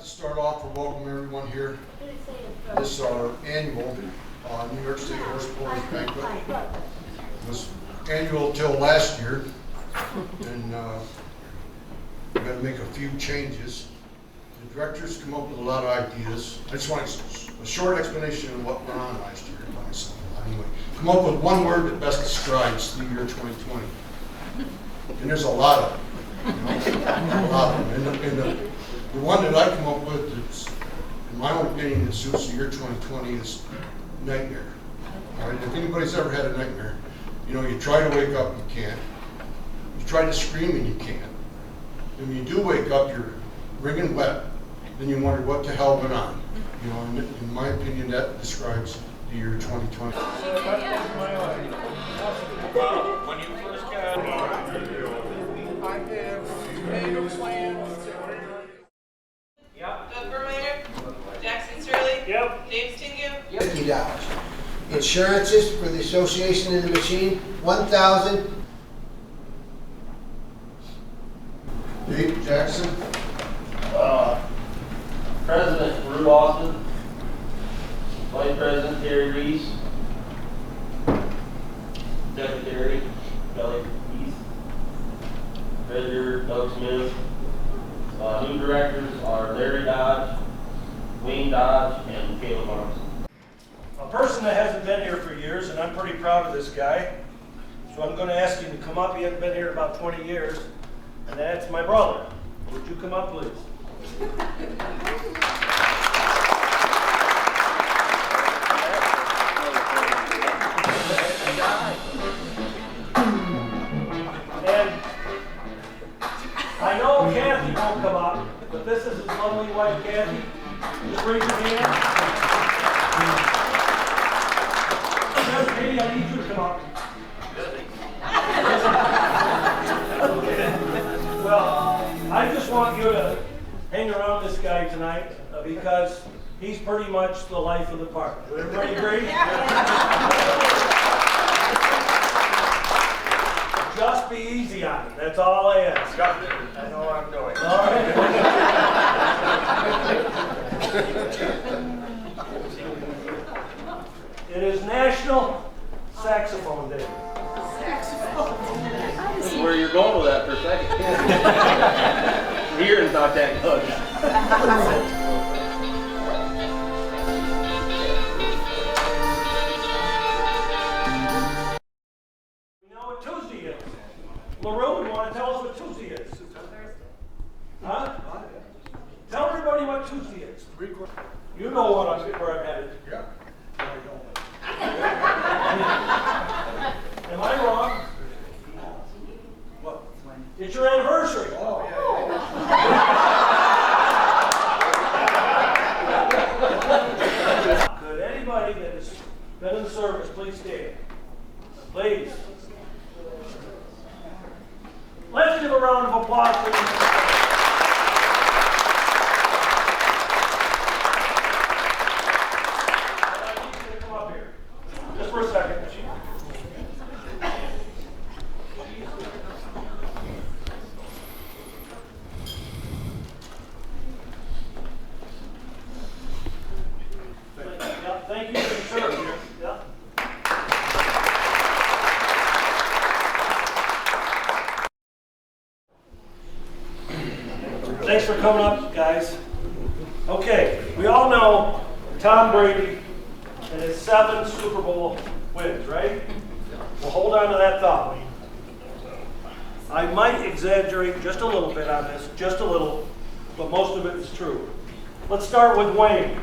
to start off and welcome everyone here. This is our annual New York State Horse Pullers Banquet. It was annual till last year, and we're going to make a few changes. The directors come up with a lot of ideas. I just want a short explanation of what went on last year. Anyway, come up with one word that best describes the year 2020. And there's a lot of them. A lot of them. And the one that I come up with, that's, in my own opinion, that suits the year 2020 is nightmare. All right? If anybody's ever had a nightmare, you know, you try to wake up, you can't. You try to scream and you can't. And when you do wake up, you're wringing wet. Then you wonder what the hell went on. You know, and in my opinion, that describes the year 2020. When you first got I have made a plan. Yep. Doug Burmayer? Jackson Shirley? Yep. James Tingue? $50. Insurances for the association and the machine, $1,000. Dave Jackson. President Larue Austin. Vice President Riese. Secretary Heath. Treasurer Doug Smith. New directors are Larry Dodge, Wayne Dodge, and Caleb Arms. A person that hasn't been here for years, and I'm pretty proud of this guy, so I'm going to ask him to come up. He hasn't been here about 20 years, and that's my brother. Would you come up, please? And I know Kathy won't come up, but this is his lovely wife, Kathy. Just raise your hand. Katie, I need you to come up. Well, I just want you to hang around this guy tonight because he's pretty much the life of the park. Would everybody agree? Just be easy on him. That's all I ask. I know what I'm doing. All right. It is National Saxophone Day. This is where you're going with that for a second. Hearing's not that good. We know what Tuesday is. Larue, you want to tell us what Tuesday is? Huh? Tell everybody what Tuesday is. You know where I'm headed. Yeah. Am I wrong? What? It's your anniversary. Oh, Could anybody that has been in the service please stand? Please. Let's give a round of applause for these. Come up here. Just for a second. Yeah, thank you for your service. Yeah. Thanks for coming up, guys. Okay, we all know Tom Brady and his 7 Super Bowl wins, right? Well, hold on to that thought. I might exaggerate just a little bit on this, just a little, but most of it is true. Let's start with Wayne.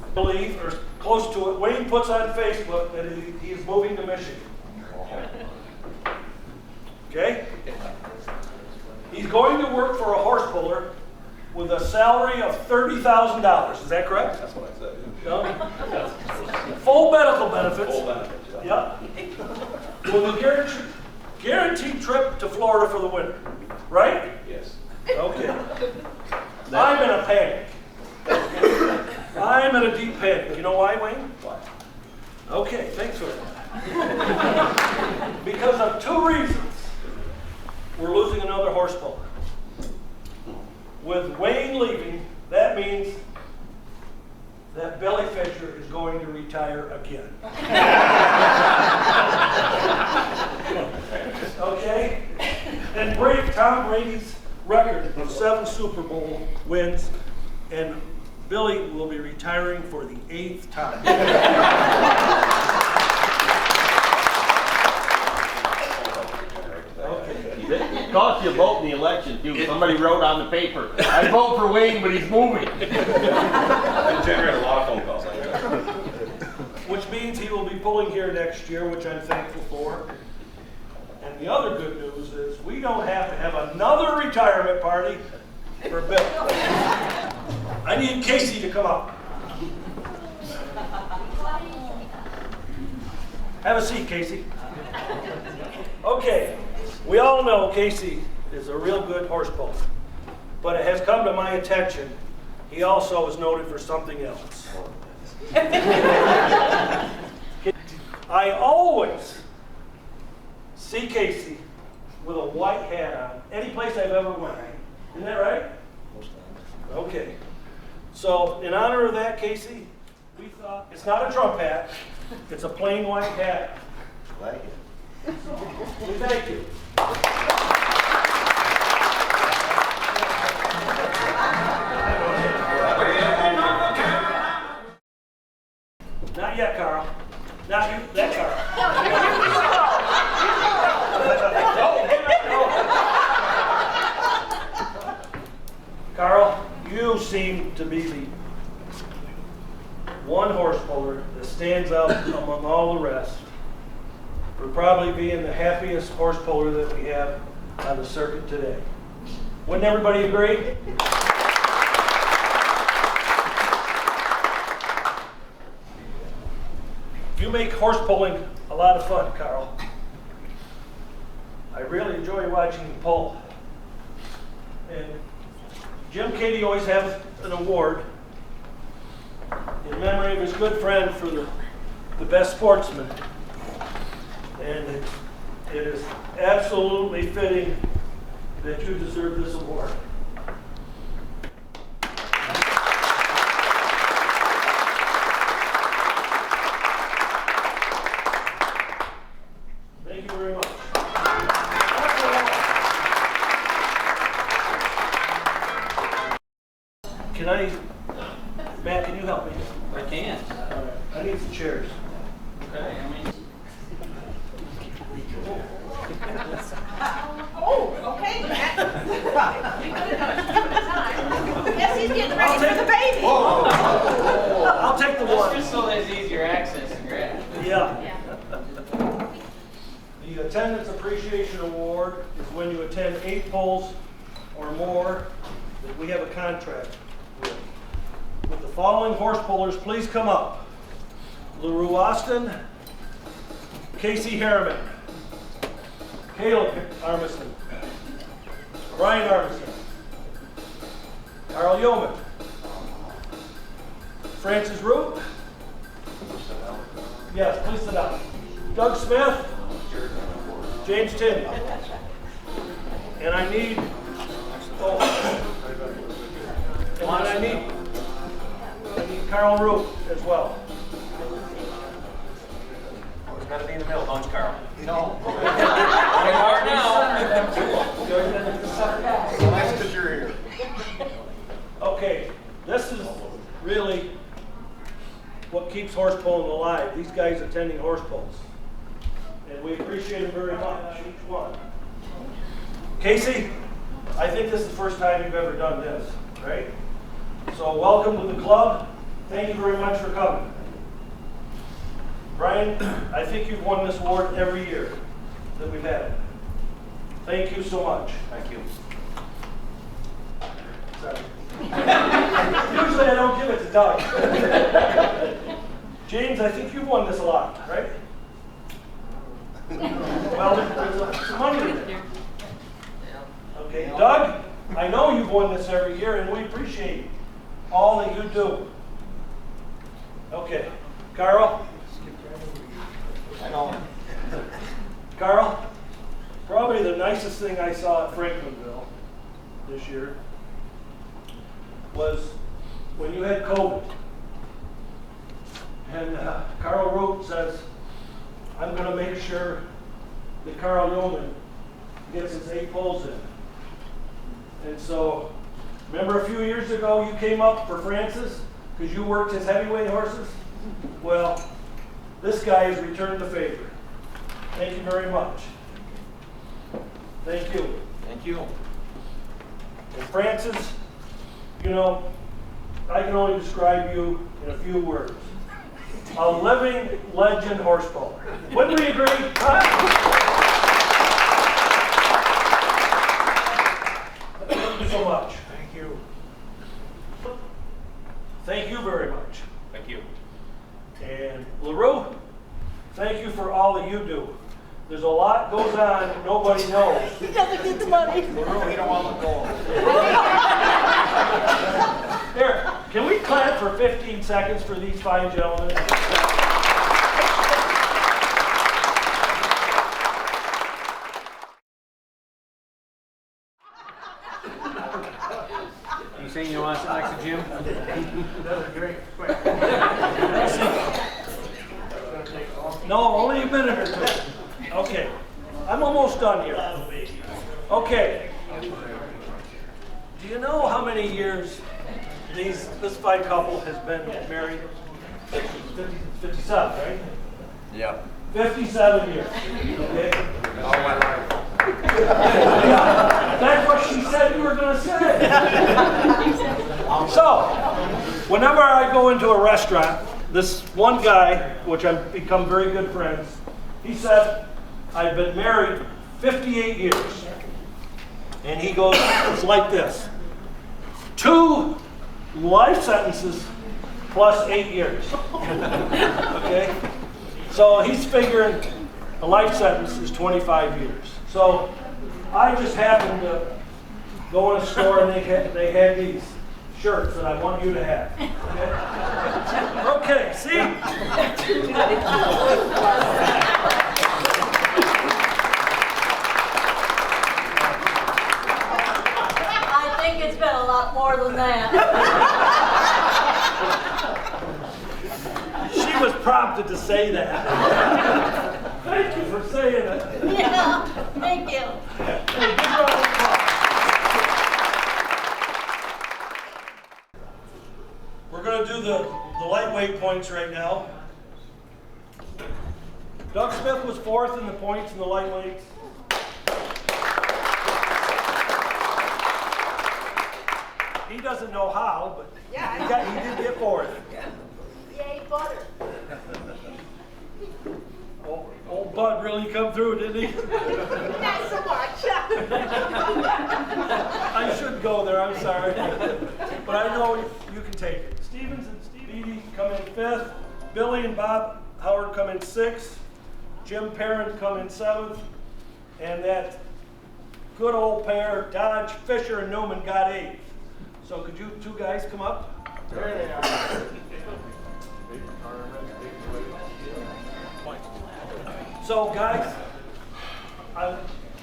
I believe, or close to it, Wayne puts on Facebook that he is moving to Michigan. Okay? He's going to work for a horse puller with a salary of $30,000. Is that correct? That's what I said. No? Full medical benefits. Full benefits, yeah. Yep. With a guaranteed trip to Florida for the winter. Right? Yes. Okay. I'm in a panic. I'm in a deep panic. You know why, Wayne? Why? Okay, thanks for that. Because of 2 reasons. We're losing another horse puller. With Wayne leaving, that means that Billy Fisher is going to retire again. Okay? And break Tom Brady's record of 7 Super Bowl wins, and Billy will be retiring for the 8th time. It cost you a vote in the election too. Somebody wrote on the paper, I vote for Wayne, but he's moving. It generated a lot of phone calls like that. Which means he will be pulling here next year, which I'm thankful for. And the other good news is we don't have to have another retirement party for Bill. I need Casey to come up. Have a seat, Casey. Okay, we all know Casey is a real good horse puller, but it has come to my attention he also is noted for something else. I always see Casey with a white hat on any place I've ever went. Isn't that right? Okay. So in honor of that, Casey, we thought it's not a Trump hat, it's a plain white hat. I like it. We thank you. Not yet, Karl. Not you, that Karl. Karl, you seem to be the one horse puller that stands out among all the rest for probably being the happiest horse puller that we have on the circuit today. Wouldn't everybody agree? You make horse pulling a lot of fun, Karl. I really enjoy watching you pull. And Jim Cady always has an award in memory of his good friend for the best sportsman. And it is absolutely fitting that you deserve this award. Thank you very much. Matt, can you help me? I can. All right. I need some chairs. Okay, I mean. Oh, okay, Matt. We could have done it at time. Yes, he's getting ready for the baby. I'll take the one. Just so there's easier access and grab. Yeah. The Attendance Appreciation Award is when you attend 8 polls or more that we have a contract with. With the following horse pullers, please come up. Larue Austin, Casey Harriman, Caleb Armisen, Brian Armisen, Karl Yeoman, Francis Root. Yes, please sit down. Doug Smith, James Tingue. And I need, I need Karl Root as well. It's got to be in the middle, don't you, Karl? No. They are now. Nice that you're here. Okay, this is really what keeps horse pulling alive. These guys attending horse pulls. And we appreciate it very much, each one. Casey, I think this is the first time you've ever done this, right? So welcome to the club. Thank you very much for coming. Brian, I think you've won this award every year that we've had it. Thank you so much. Thank you. Sorry. Usually I don't give it to Doug. James, I think you've won this a lot, right? Well, there's some money in there. Okay, Doug, I know you've won this every year, and we appreciate all that you do. Okay, Karl. I know. Karl, probably the nicest thing I saw at Franklinville this year was when you had COVID. And Karl Root says, I'm going to make sure that Karl Yeoman gets his 8 poles in. And so, remember a few years ago you came up for Francis because you worked his heavyweight horses? Well, this guy has returned the favor. Thank you very much. Thank you. Thank you. And Francis, you know, I can only describe you in a few words. A living legend horsepower. Wouldn't we agree? Huh? Thank you so much. Thank you. Thank you very much. Thank you. And Larue, thank you for all that you do. There's a lot goes on that nobody knows. He doesn't get the money. Larue, we don't want to go. Here, can we clap for 15 seconds for these fine gentlemen? You saying you want to sit next to Jim? No, only a minute or two. Okay, I'm almost done here. Okay. Do you know how many years this fine couple has been married? 57, right? Yep. 57 years. Okay. All my life. Yeah, that's what she said you were going to say. So, whenever I go into a restaurant, this one guy, which I've become very good friends, he said, I've been married 58 years. And he goes, it's like this. 2 life sentences plus 8 years. Okay? So he's figuring a life sentence is 25 years. So I just happened to go in a store and they had these shirts that I want you to have. Okay, see? I think it's been a lot more than that. She was prompted to say that. Thank you for saying it. Yeah, thank you. Hey, give her a round of applause. We're going to do the lightweight points right now. Doug Smith was 4th in the points in the lightweights. He doesn't know how, but he did get 4th. Yay, butter. Old Bud really come through, didn't he? Not so much. I should go there, I'm sorry. But I know you can take it. Stevens and Stevie come in 5th. Billy and Bob Howard come in 6th. Jim Parent come in 7th. And that good old pair, Dodge, Fisher, and Newman got 8th. So could you 2 guys come up? There they are. So guys,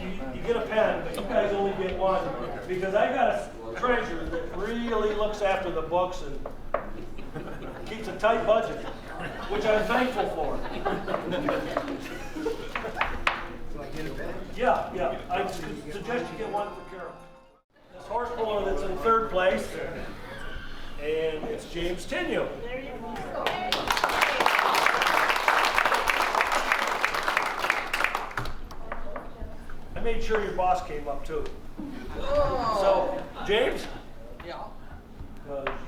you get a pen, but you guys only get one because I got a treasurer that really looks after the books and keeps a tight budget, which I'm thankful for. Yeah. I suggest you get one for Carol. This horse puller that's in 3rd place, and it's James Tingue. There you go. I made sure your boss came up too. So, James? Yeah,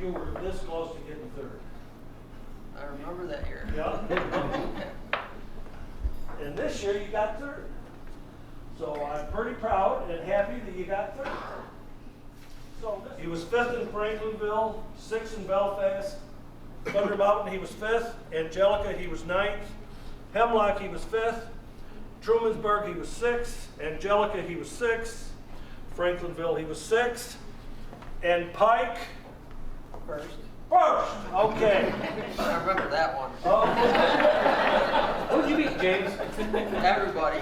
You were this close to getting 3rd. I remember that year. Yeah. And this year you got 3rd. So I'm pretty proud and happy that you got 3rd. So he was 5th in Franklinville, 6th in Belfast. Thunder Mountain he was 5th. Angelica he was 9th. Hemlock he was 5th. Trumansburg he was 6th. Angelica he was 6th. Franklinville he was 6th. And Pike First. Okay. I remember that one. Okay. Who'd you beat, James? Everybody.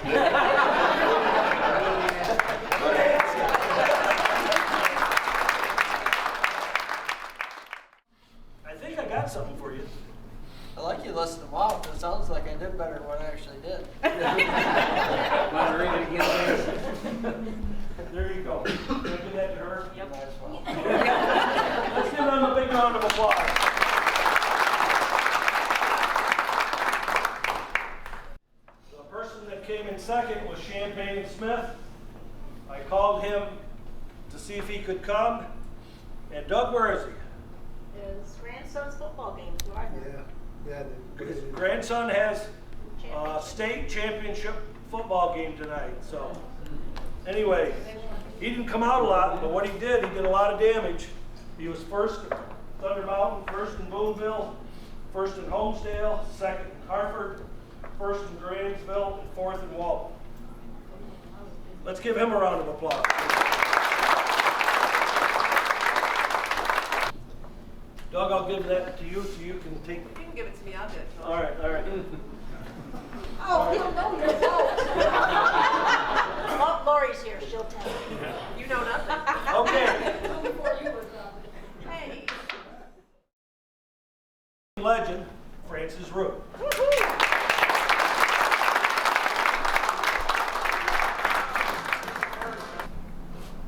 got something for you. I like you listing them off. It sounds like I did better than what I actually did. Want to read it again, There you go. Can I give that to her? Might as well. Let's give them a big round of applause. The person that came in second was Champagne Smith. I called him to see if he could come. And Doug, where is he? His grandson's football game tomorrow. His grandson has a state championship football game tonight. So anyway, he didn't come out a lot, but what he did a lot of damage. He was first at Thunder Mountain, first in Boonville, first in Homesdale, second in Hartford, first in Grahamsville, and fourth in Walton. Let's give him a round of applause. Doug, I'll give that to you so you can take. You can give it to me, I'll do it. All right, all right. Oh, you don't know your vote. Oh, Lori's here, she'll tell you. You know nothing. Okay. Before you were done. Hey. Legend, Francis Root.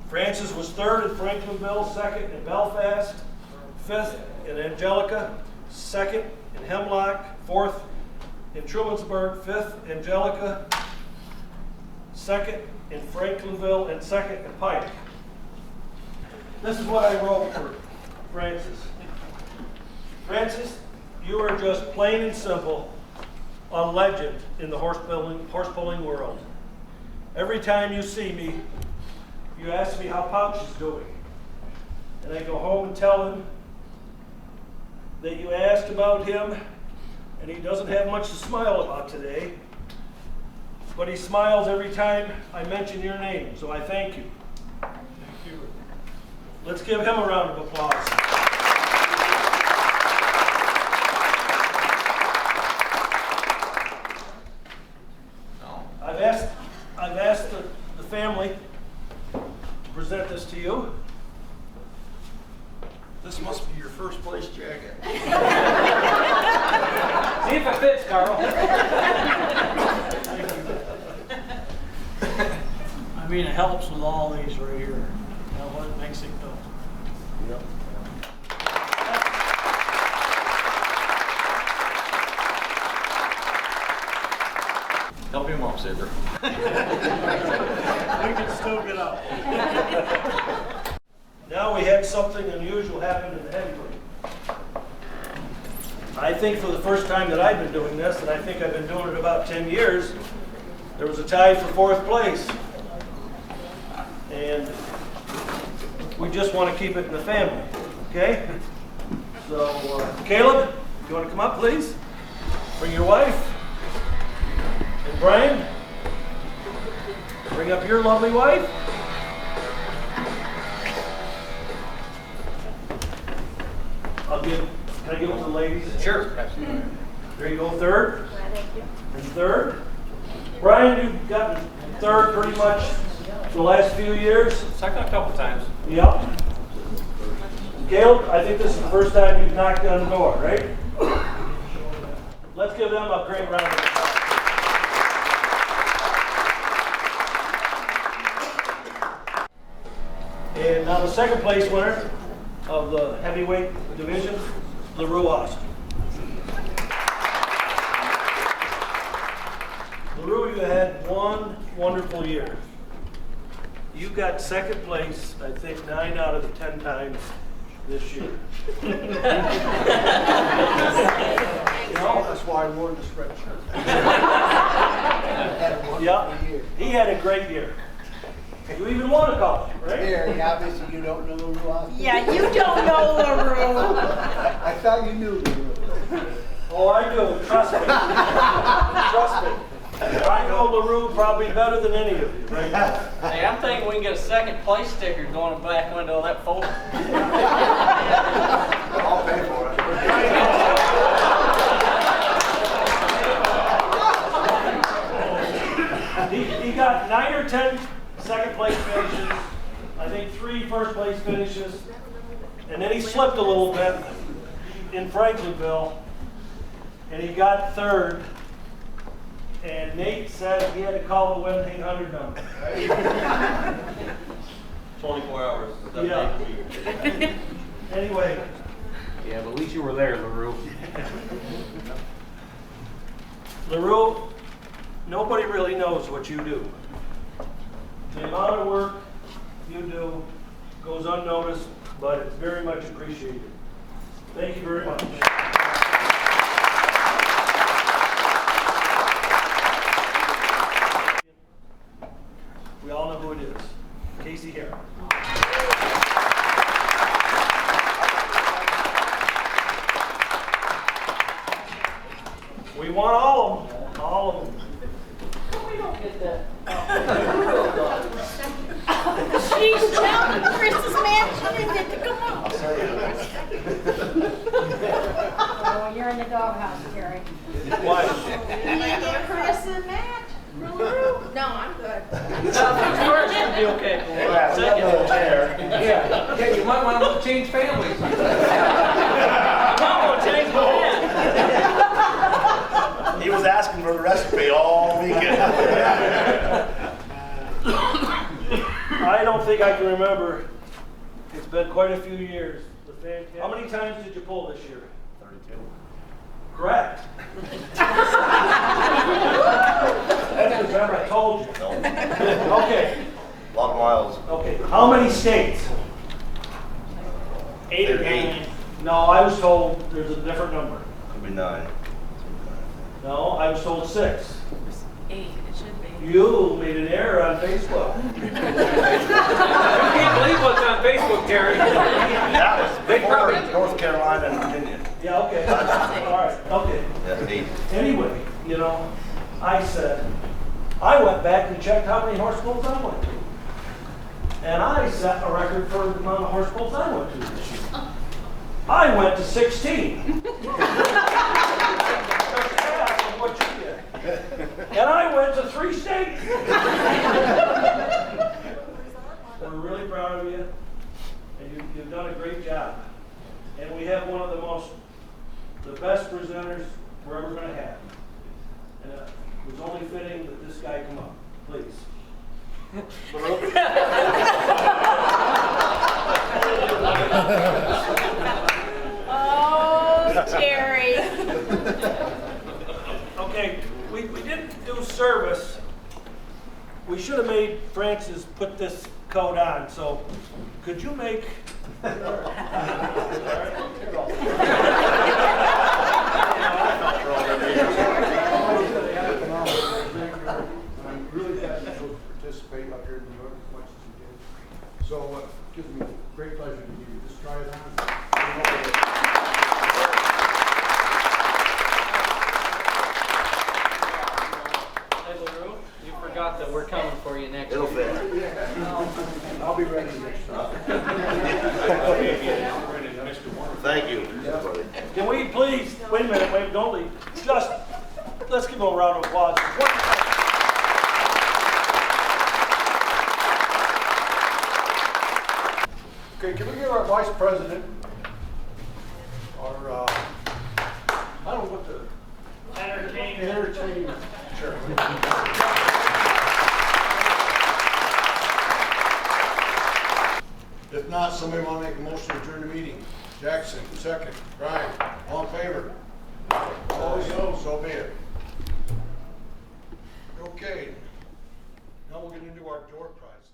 Francis was third in Franklinville, second in Belfast, fifth in Angelica, second in Hemlock, fourth in Trumansburg, fifth Angelica, second in Franklinville, and second in Pike. This is what I wrote for Francis. Francis, you are just plain and simple a legend in the horse pulling world. Every time you see me, you ask me how Pouch is doing. And I go home and tell him that you asked about him, and he doesn't have much to smile about today, but he smiles every time I mention your name, so I thank you. Thank you. Let's give him a round of applause. I've asked the family to present this to you. This must be your first place jacket. See if it fits, Karl. I mean, it helps with all these right here. Now, what makes it go? Yep. Help him up, Saber. We can still get up. Now we had something unusual happen in the heavyweight. I think for the first time that I've been doing this, and I think I've been doing it about 10 years, there was a tie for fourth place. And we just want to keep it in the family, okay? So, Caleb, you want to come up, please? Bring your wife. And Brian, bring up your lovely wife. Can I give it to the ladies? Sure, absolutely. There you go, third. And third. Brian, you've gotten third pretty much the last few years. Second a couple times. Yep. Caleb, I think this is the first time you've knocked on the door, right? Let's give them a great round of applause. And now the second place winner of the heavyweight division, Larue Austin. Larue, you had one wonderful year. You got second place, I think, 9 out of the 10 times this year. You know, that's why I wore this red shirt. Yeah, he had a great year. You even won a couple, right? Here, obviously you don't know Larue Austin. Yeah, you don't know Larue. I thought you knew Larue. Oh, I do. Trust me. Trust me. I know Larue probably better than any of you right now. Hey, I'm thinking we can get a second place sticker going in the back window of that folder. I'll pay for it. He got 9 or 10 second place finishes, I think 3 first place finishes, and then he slipped a little bit. in Franklinville, and he got third. And Nate said he had to call the 1-800 number. 24 hours. Yeah. Anyway. Yeah, but at least you were there, Larue. Larue, nobody really knows what you do. The amount of work you do goes unnoticed, but it's very much appreciated. Thank you very much. We all know who it is. Casey Harris. We want all of them. All of them. We don't get that. She's down in Chris's mansion and get to come up. Oh, you're in the doghouse, Jerry. Why? Chris and Matt. No, I'm good. First, you'll be okay. Second, yeah, you might want to change families. You might want to change hands. He was asking for the recipe all weekend. I don't think I can remember. It's been quite a few years. How many times did you pull this year? 32. Correct. That's because I told you. Okay. A lot of miles. Okay. How many states? 8 or 9. No, I was told there's a different number. Could be 9. No, I was told 6. 8, it should be. You made an error on Facebook. You can't believe what's on Facebook, Terry. That was They before probably- North Carolina and Virginia. Yeah, okay. All right, okay. Yeah, 8. Anyway, you know, I went back and checked how many horse pulls I went to. And I set a record for the amount of horse pulls I went to this year. I went to 16. That's half of what you did. And I went to 3 states. We're really proud of you, and you've done a great job. And we have one of the best presenters we're ever going to have. And it was only fitting that this guy come up. Please. Oh, Terry. Okay, we didn't do service. We should have made Francis put this coat on, so could you make... I'm really glad you chose to participate up here in New York as much as you did. So it gives me great pleasure to give you this try it on. Hey, Larue, you forgot that we're coming for you next It'll year. fit. I'll be ready next time. Thank you, everybody. Can we please, wait a minute, wait, don't leave. Just, let's give him a round of applause. Okay, can we give our vice president, I don't know what the... Entertainment. Sure. If not, somebody want to make a motion to adjourn the meeting? Jackson, second. Brian, all in favor? Opposed? So be it. Okay. Now we'll get into our door prize.